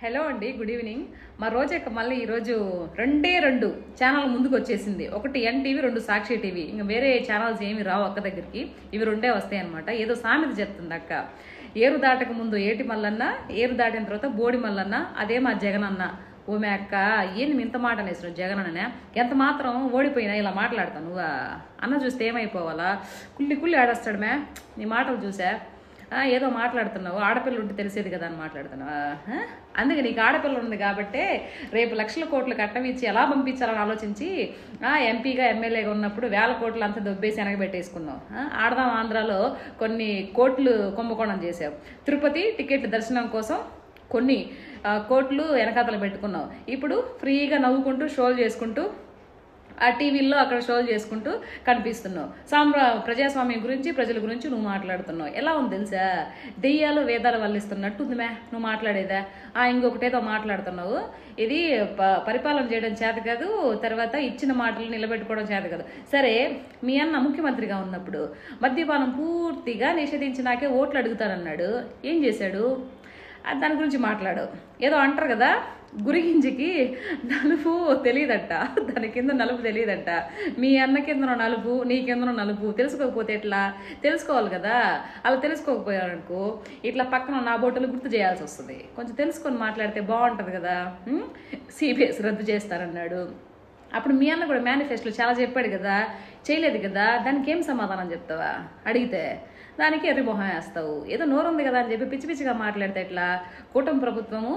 Hello అండి, good evening. మా రోజక్క మళ్ళీ ఈరోజు రెండు ఛానల్ ముందుకు వచ్చేసింది. ఒకటి ఎన్టీవీ, రెండు సాక్షి టీవీ. ఇంకా వేరే ఛానల్స్ ఏమి రావు అక్క దగ్గరికి, ఇవి రెండే వస్తాయి అనమాట. ఏదో సామెత చెప్తుంది అక్క. ఏరు దాటక ముందు ఏటి మల్లన్న, ఏరు దాటిన తర్వాత బోడి మల్లన్న, అదే మా జగనన్న. ఓమే అక్క, ఏంది ఇంత మాట అనేసిన జగన్ అనే ఎంత మాత్రం ఓడిపోయినా ఇలా మాట్లాడతాను నువ్వు అన్న చూస్తే ఏమైపోవాలా? కుళ్ళి ఆడేస్తాడు మే నీ మాటలు చూసా. ఏదో మాట్లాడుతున్నావు, ఆడపిల్ల ఉంటే తెలిసేది కదా అని మాట్లాడుతున్నావా? అందుకే నీకు ఆడపిల్ల ఉంది కాబట్టి రేపు లక్షల కోట్లు కట్టమిచ్చి ఎలా పంపించాలని ఆలోచించి ఎంపీగా ఎమ్మెల్యేగా ఉన్నప్పుడు వేల కోట్లు అంతా దొబ్బేసి వెనకబెట్టేసుకున్నావు. ఆడదాం ఆంధ్రాలో కొన్ని కోట్లు కుంభకోణం చేసావు. తిరుపతి టికెట్ దర్శనం కోసం కొన్ని కోట్లు వెనకాతలు పెట్టుకున్నావు. ఇప్పుడు ఫ్రీగా నవ్వుకుంటూ షోలు చేసుకుంటూ ఆ టీవీల్లో అక్కడ షోలు చేసుకుంటూ కనిపిస్తున్నావు. ప్రజాస్వామ్యం గురించి, ప్రజల గురించి నువ్వు మాట్లాడుతున్నావు. ఎలా ఉంది తెలుసా? దెయ్యాలు వేదాలు వల్లిస్తున్నట్టు ఉంది మే నువ్వు మాట్లాడేదా. ఇంకొకటేదో మాట్లాడుతున్నావు. ఇది పరిపాలన చేయడం చేత కాదు, తర్వాత ఇచ్చిన మాటలు నిలబెట్టుకోవడం చేత కాదు. సరే, మీ అన్న ముఖ్యమంత్రిగా ఉన్నప్పుడు మద్యపానం పూర్తిగా నిషేధించి నాకే ఓట్లు అడుగుతానన్నాడు. ఏం చేశాడు? దాని గురించి మాట్లాడు. ఏదో అంటారు కదా, గురిగింజకి నలుపు తెలియదట, దాని కింద నలుపు తెలియదట. మీ అన్న కిందనో నలుపు, నీ కిందనో నలుపు. తెలుసుకోకపోతే ఎట్లా? తెలుసుకోవాలి కదా. అలా తెలుసుకోకపోయారనుకో ఇట్లా పక్కన నా బోటలు గుర్తు చేయాల్సి వస్తుంది. కొంచెం తెలుసుకొని మాట్లాడితే బాగుంటుంది కదా. సిబిఎస్ రద్దు చేస్తారన్నాడు. అప్పుడు మీ అన్న కూడా మేనిఫెస్టోలో చాలా చెప్పాడు కదా, చేయలేదు కదా. దానికి ఏం సమాధానం చెప్తావా? అడిగితే దానికి ఎర్రిమొహం వేస్తావు. ఏదో నోరుంది కదా అని చెప్పి పిచ్చిగా మాట్లాడితే ఎట్లా? కూటమి ప్రభుత్వము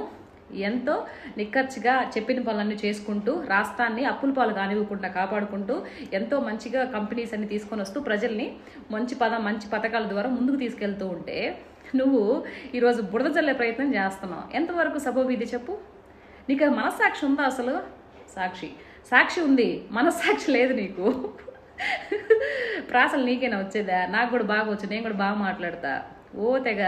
ఎంతో నిక్కచ్చిగా చెప్పిన పనులన్నీ చేసుకుంటూ రాష్ట్రాన్ని అప్పుల పాలు కానివ్వకుండా కాపాడుకుంటూ ఎంతో మంచిగా కంపెనీస్ అన్ని తీసుకొని వస్తూ ప్రజల్ని మంచి పథకాల ద్వారా ముందుకు తీసుకెళ్తూ ఉంటే నువ్వు ఈరోజు బురద జల్లే ప్రయత్నం చేస్తున్నావు. ఎంతవరకు సబబు చెప్పు? నీకు మనస్సాక్షి ఉందా అసలు? సాక్షి ఉంది, మనస్సాక్షి లేదు నీకు. ప్రాసలు నీకేనా వచ్చేదా? నాకు కూడా బాగా వచ్చు, నేను కూడా బాగా మాట్లాడతా. తెగ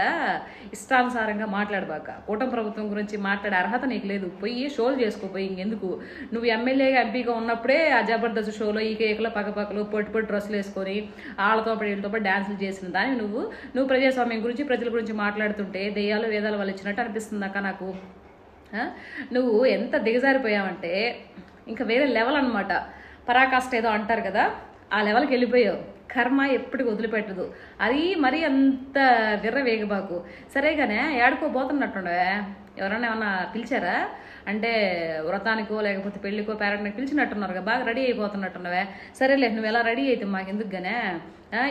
ఇష్టానుసారంగా మాట్లాడబాక. కూటమి ప్రభుత్వం గురించి మాట్లాడే అర్హత నీకు లేదు. పోయి షోలు చేసుకోపోయి. ఇంకెందుకు? నువ్వు ఎమ్మెల్యేగా ఎంపీగా ఉన్నప్పుడే ఆ జబర్దస్త్ షోలో ఈ కేకులో పక్కపక్కలు పొట్టి డ్రెస్సులు వేసుకొని వీళ్ళతో పాటు డ్యాన్సులు చేసిన దాన్ని నువ్వు ప్రజాస్వామ్యం గురించి, ప్రజల గురించి మాట్లాడుతుంటే దెయ్యాలు వేదాలు వాళ్ళు ఇచ్చినట్టు అనిపిస్తుంది అక్క నాకు. నువ్వు ఎంత దిగజారిపోయావంటే ఇంకా వేరే లెవెల్ అనమాట. పరాకాష్ట ఏదో అంటారు కదా, ఆ లెవెల్కి వెళ్ళిపోయావు. కర్మ ఎప్పటికి వదిలిపెట్టదు. అది మరీ అంత విర్రవేగబాకు. సరేగానే ఏడుకోబోతున్నట్టుండే. ఎవరన్నా ఏమన్నా పిలిచారా? అంటే వ్రతానికో లేకపోతే పెళ్లికో పేరెంట్కి పిలిచినట్టున్నారు కదా, బాగా రెడీ అయిపోతున్నట్టున్నావే. సరేలే, నువ్వు ఎలా రెడీ అయితే మాకు ఎందుకుగానే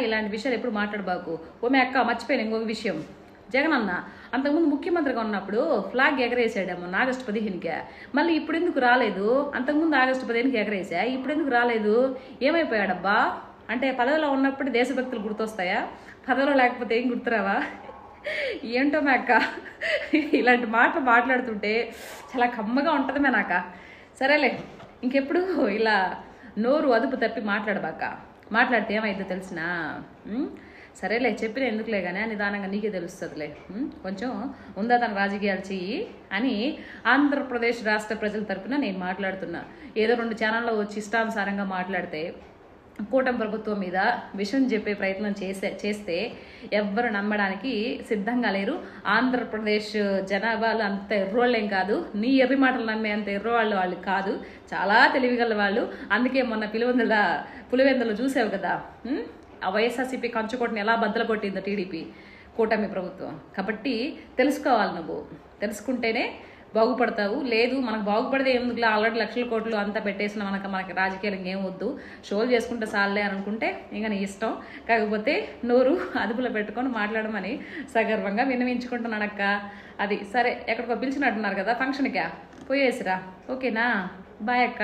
ఇలాంటి విషయాలు ఎప్పుడు మాట్లాడబాకు. ఓమే అక్క, మర్చిపోయాను ఇంకొక విషయం. జగన్ అన్న అంతకుముందు ముఖ్యమంత్రిగా ఉన్నప్పుడు ఫ్లాగ్ ఎగరేసాడేమో ఆగస్టు 15కే. మళ్ళీ ఇప్పుడు ఎందుకు రాలేదు? అంతకుముందు ఆగస్టు 15కి ఎగరేసా, ఇప్పుడు ఎందుకు రాలేదు? ఏమైపోయాడబ్బా? అంటే పదవిలో ఉన్నప్పుడు దేశభక్తులు గుర్తొస్తాయా? పదవిలో లేకపోతే ఏం గుర్తురావా? ఏంటో మే అక్క, ఇలాంటి మాటలు మాట్లాడుతుంటే చాలా కమ్మగా ఉంటుంది మే నాక. సరేలే, ఇంకెప్పుడు ఇలా నోరు అదుపు తప్పి మాట్లాడబాక. మాట్లాడితే ఏమైందో తెలిసినా? సరేలే, చెప్పిన ఎందుకులే కానీ నిదానంగా నీకే తెలుస్తుందిలే. కొంచెం ఉందా తన రాజకీయాలు చెయ్యి అని ఆంధ్రప్రదేశ్ రాష్ట్ర ప్రజల తరపున నేను మాట్లాడుతున్నా. ఏదో 2 ఛానల్లో వచ్చి ఇష్టానుసారంగా మాట్లాడితే కూటమి ప్రభుత్వం మీద విషయం చెప్పే ప్రయత్నం చేస్తే ఎవ్వరు నమ్మడానికి సిద్ధంగా లేరు. ఆంధ్రప్రదేశ్ జనాభాలు అంత ఎర్రోళ్ళేం కాదు, నీ ఎర్రి మాటలు నమ్మే అంత ఎర్రవాళ్ళు కాదు, చాలా తెలివిగల వాళ్ళు. అందుకే మొన్న పులివెందులు చూసావు కదా, ఆ వైఎస్ఆర్సీపీ కంచుకోటని ఎలా బద్దలు కొట్టిందో టీడీపీ కూటమి ప్రభుత్వం. కాబట్టి తెలుసుకోవాలి. నువ్వు తెలుసుకుంటేనే బాగుపడతావు. లేదు మనకు బాగుపడితే ఎందుకులా, ఆల్రెడీ లక్షల కోట్లు అంతా పెట్టేసిన మనకి రాజకీయాలు ఇంకేం వద్దు, షోలు చేసుకుంటే సాలే అని అనుకుంటే ఇంకా నీ ఇష్టం. కాకపోతే నోరు అదుపులో పెట్టుకొని మాట్లాడమని సగర్వంగా విన్నవించుకుంటున్నానక్క. అది సరే, ఎక్కడికో పిలిచినట్టున్నారు కదా ఫంక్షన్కా, పోయేసిరా. ఓకేనా? బాయ్ అక్క.